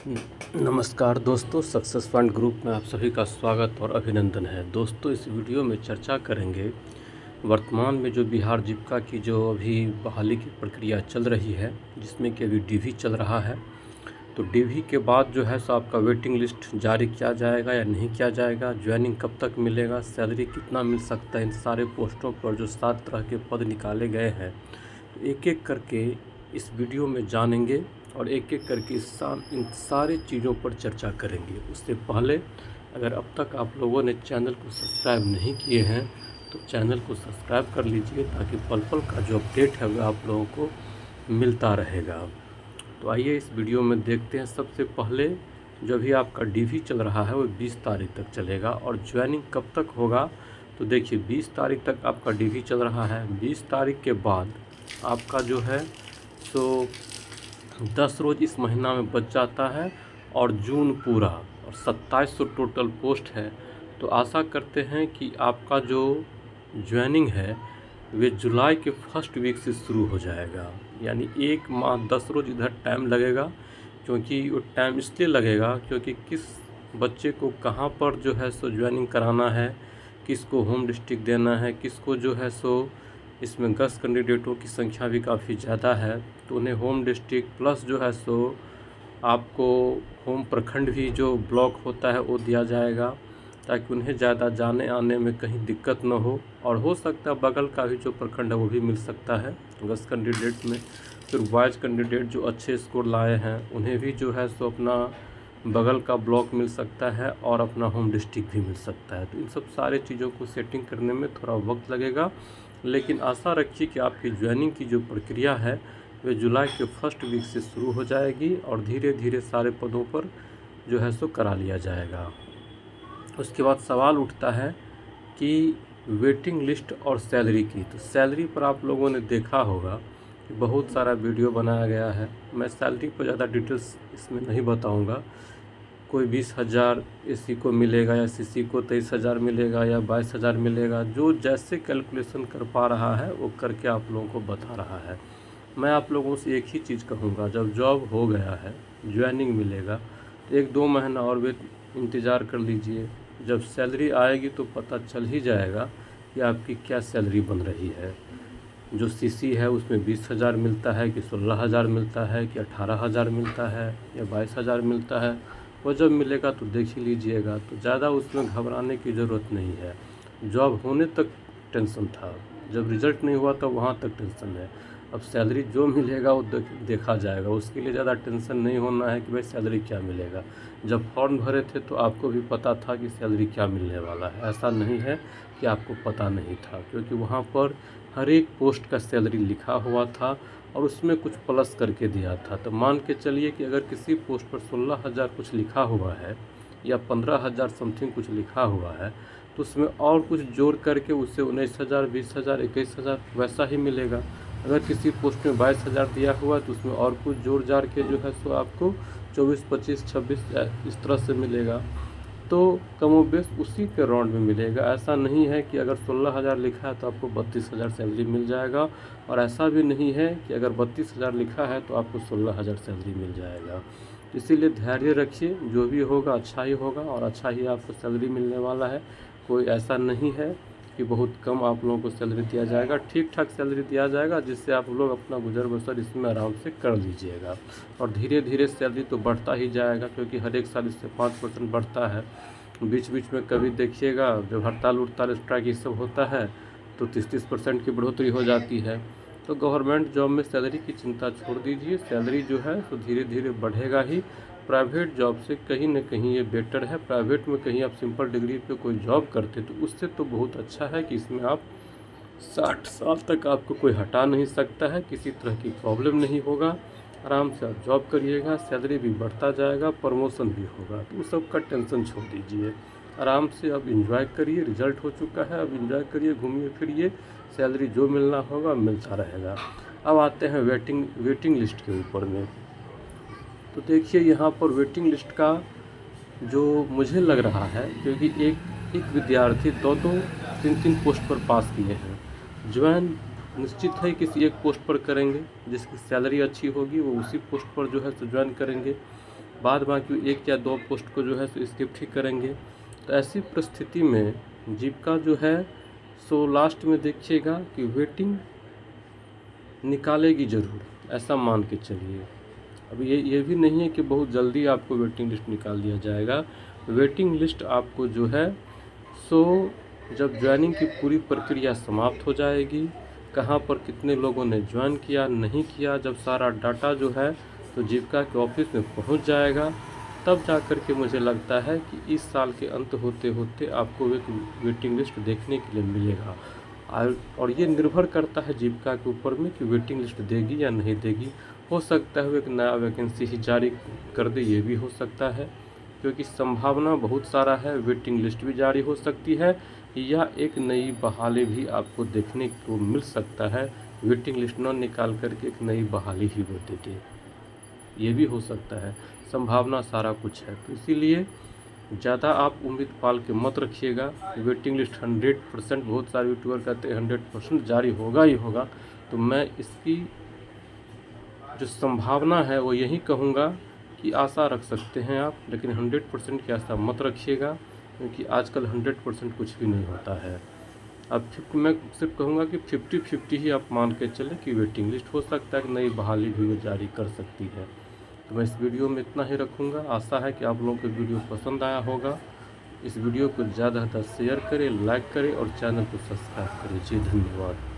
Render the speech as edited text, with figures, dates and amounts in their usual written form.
नमस्कार दोस्तों, success fund group में आप सभी का स्वागत और अभिनंदन है। दोस्तों, इस वीडियो में चर्चा करेंगे वर्तमान में जो बिहार जीविका की जो अभी बहाली की प्रक्रिया चल रही है, जिसमें कि अभी डीवी चल रहा है। तो डीवी के बाद जो है सो आपका वेटिंग लिस्ट जारी किया जाएगा या नहीं किया जाएगा, ज्वाइनिंग कब तक मिलेगा, सैलरी कितना मिल सकता है, इन सारे पोस्टों पर जो 7 तरह के पद निकाले गए हैं, तो एक एक करके इस वीडियो में जानेंगे और एक एक करके इन सारी चीज़ों पर चर्चा करेंगे। उससे पहले अगर अब तक आप लोगों ने चैनल को सब्सक्राइब नहीं किए हैं तो चैनल को सब्सक्राइब कर लीजिए, ताकि पल पल का जो अपडेट है वो आप लोगों को मिलता रहेगा। तो आइए इस वीडियो में देखते हैं। सबसे पहले जो भी आपका डीवी चल रहा है वो 20 तारीख तक चलेगा और ज्वाइनिंग कब तक होगा, तो देखिए 20 तारीख तक आपका डीवी चल रहा है। 20 तारीख के बाद आपका जो है सो 10 रोज़ इस महीना में बच जाता है और जून पूरा, और 2700 टोटल पोस्ट है। तो आशा करते हैं कि आपका जो ज्वाइनिंग है वे जुलाई के फर्स्ट वीक से शुरू हो जाएगा, यानी 1 माह 10 रोज़ इधर टाइम लगेगा। क्योंकि वो टाइम इसलिए लगेगा क्योंकि किस बच्चे को कहाँ पर जो है सो ज्वाइनिंग कराना है, किसको होम डिस्ट्रिक्ट देना है, किसको जो है सो इसमें 10 कैंडिडेटों की संख्या भी काफ़ी ज़्यादा है, तो उन्हें होम डिस्ट्रिक्ट प्लस जो है सो आपको होम प्रखंड भी जो ब्लॉक होता है वो दिया जाएगा, ताकि उन्हें ज़्यादा जाने आने में कहीं दिक्कत न हो। और हो सकता है बगल का भी जो प्रखंड है वो भी मिल सकता है 10 कैंडिडेट में। फिर बॉयज़ कैंडिडेट जो अच्छे स्कोर लाए हैं उन्हें भी जो है सो अपना बगल का ब्लॉक मिल सकता है और अपना होम डिस्ट्रिक्ट भी मिल सकता है। तो इन सब सारे चीज़ों को सेटिंग करने में थोड़ा वक्त लगेगा, लेकिन आशा रखिए कि आपकी ज्वाइनिंग की जो प्रक्रिया है वे जुलाई के फर्स्ट वीक से शुरू हो जाएगी और धीरे धीरे सारे पदों पर जो है सो करा लिया जाएगा। उसके बाद सवाल उठता है कि वेटिंग लिस्ट और सैलरी की। तो सैलरी पर आप लोगों ने देखा होगा कि बहुत सारा वीडियो बनाया गया है। मैं सैलरी पर ज़्यादा डिटेल्स इसमें नहीं बताऊंगा। कोई 20,000 एसी को मिलेगा या सीसी को 23,000 मिलेगा या 22,000 मिलेगा, जो जैसे कैलकुलेशन कर पा रहा है वो करके आप लोगों को बता रहा है। मैं आप लोगों से एक ही चीज़ कहूँगा, जब जॉब हो गया है, ज्वाइनिंग मिलेगा, तो 1-2 महीना और वेट इंतज़ार कर लीजिए। जब सैलरी आएगी तो पता चल ही जाएगा कि आपकी क्या सैलरी बन रही है। जो सीसी है उसमें 20,000 मिलता है कि 16,000 मिलता है कि 18,000 मिलता है या 22,000 मिलता है, वो जब मिलेगा तो देख ही लीजिएगा। तो ज़्यादा उसमें घबराने की ज़रूरत नहीं है। जॉब होने तक टेंशन था, जब रिज़ल्ट नहीं हुआ तब वहाँ तक टेंशन है। अब सैलरी जो मिलेगा वो देखा जाएगा, उसके लिए ज़्यादा टेंशन नहीं होना है कि भाई सैलरी क्या मिलेगा। जब फॉर्म भरे थे तो आपको भी पता था कि सैलरी क्या मिलने वाला है, ऐसा नहीं है कि आपको पता नहीं था, क्योंकि वहाँ पर हर एक पोस्ट का सैलरी लिखा हुआ था और उसमें कुछ प्लस करके दिया था। तो मान के चलिए कि अगर किसी पोस्ट पर 16,000 कुछ लिखा हुआ है या 15,000 समथिंग कुछ लिखा हुआ है, तो उसमें और कुछ जोड़ करके उससे 19,000, 20,000, 21,000 वैसा ही मिलेगा। अगर किसी पोस्ट में 22,000 दिया हुआ है तो उसमें और कुछ जोड़ जाड़ के जो है सो आपको 24, 25, 26 इस तरह से मिलेगा। तो कमोबेश उसी के राउंड में मिलेगा। ऐसा नहीं है कि अगर 16,000 लिखा है तो आपको 32,000 सैलरी मिल जाएगा, और ऐसा भी नहीं है कि अगर 32,000 लिखा है तो आपको 16,000 सैलरी मिल जाएगा। इसीलिए धैर्य रखिए, जो भी होगा अच्छा ही होगा और अच्छा ही आपको सैलरी मिलने वाला है। कोई ऐसा नहीं है कि बहुत कम आप लोगों को सैलरी दिया जाएगा, ठीक ठाक सैलरी दिया जाएगा, जिससे आप लोग अपना गुजर बसर इसमें आराम से कर लीजिएगा। और धीरे धीरे सैलरी तो बढ़ता ही जाएगा, क्योंकि हर एक साल इससे 5% बढ़ता है। बीच बीच में कभी देखिएगा जब हड़ताल उड़ताल स्ट्राइक ये सब होता है तो 30-30% की बढ़ोतरी हो जाती है। तो गवर्नमेंट जॉब में सैलरी की चिंता छोड़ दीजिए, सैलरी जो है तो धीरे धीरे बढ़ेगा ही। प्राइवेट जॉब से कहीं ना कहीं ये बेटर है। प्राइवेट में कहीं आप सिंपल डिग्री पे कोई जॉब करते तो उससे तो बहुत अच्छा है कि इसमें आप 60 साल तक आपको कोई हटा नहीं सकता है, किसी तरह की प्रॉब्लम नहीं होगा। आराम से आप जॉब करिएगा, सैलरी भी बढ़ता जाएगा, प्रमोशन भी होगा। तो उस सब का टेंशन छोड़ दीजिए, आराम से अब इंजॉय करिए। रिजल्ट हो चुका है, अब इंजॉय करिए, घूमिए फिरिए, सैलरी जो मिलना होगा मिलता रहेगा। अब आते हैं वेटिंग लिस्ट के ऊपर में। तो देखिए यहाँ पर वेटिंग लिस्ट का जो मुझे लग रहा है, क्योंकि एक विद्यार्थी 2-2, 3-3 पोस्ट पर पास किए हैं। ज्वाइन निश्चित है किसी एक पोस्ट पर करेंगे, जिसकी सैलरी अच्छी होगी वो उसी पोस्ट पर जो है तो ज्वाइन करेंगे। बाद बाकी 1 या 2 पोस्ट को जो है सो स्किप ही करेंगे। तो ऐसी परिस्थिति में जीविका जो है सो लास्ट में देखिएगा कि वेटिंग निकालेगी ज़रूर, ऐसा मान के चलिए। अब ये भी नहीं है कि बहुत जल्दी आपको वेटिंग लिस्ट निकाल दिया जाएगा। वेटिंग लिस्ट आपको जो है सो जब ज्वाइनिंग की पूरी प्रक्रिया समाप्त हो जाएगी, कहाँ पर कितने लोगों ने ज्वाइन किया नहीं किया, जब सारा डाटा जो है तो जीविका के ऑफिस में पहुंच जाएगा, तब जा कर के मुझे लगता है कि इस साल के अंत होते होते आपको एक वेटिंग लिस्ट देखने के लिए मिलेगा। और ये निर्भर करता है जीविका के ऊपर में कि वेटिंग लिस्ट देगी या नहीं देगी। हो सकता है वो एक नया वैकेंसी ही जारी कर दे, ये भी हो सकता है, क्योंकि संभावना बहुत सारा है। वेटिंग लिस्ट भी जारी हो सकती है या एक नई बहाली भी आपको देखने को मिल सकता है। वेटिंग लिस्ट न निकाल करके एक नई बहाली ही वो दे दे, ये भी हो सकता है। संभावना सारा कुछ है, तो इसीलिए ज़्यादा आप उम्मीद पाल के मत रखिएगा। वेटिंग लिस्ट 100%, बहुत सारे यूट्यूबर कहते हैं 100% जारी होगा ही होगा, तो मैं इसकी जो संभावना है वो यही कहूँगा कि आशा रख सकते हैं आप, लेकिन 100% की आशा मत रखिएगा, क्योंकि आजकल 100% कुछ भी नहीं होता है। अब मैं सिर्फ कहूँगा कि 50-50 ही आप मान के चलें कि वेटिंग लिस्ट हो सकता है कि नई बहाली भी वो जारी कर सकती है। तो मैं इस वीडियो में इतना ही रखूँगा। आशा है कि आप लोगों को वीडियो पसंद आया होगा। इस वीडियो को ज़्यादा से ज़्यादा शेयर करें, लाइक करें और चैनल को सब्सक्राइब करें। जी धन्यवाद।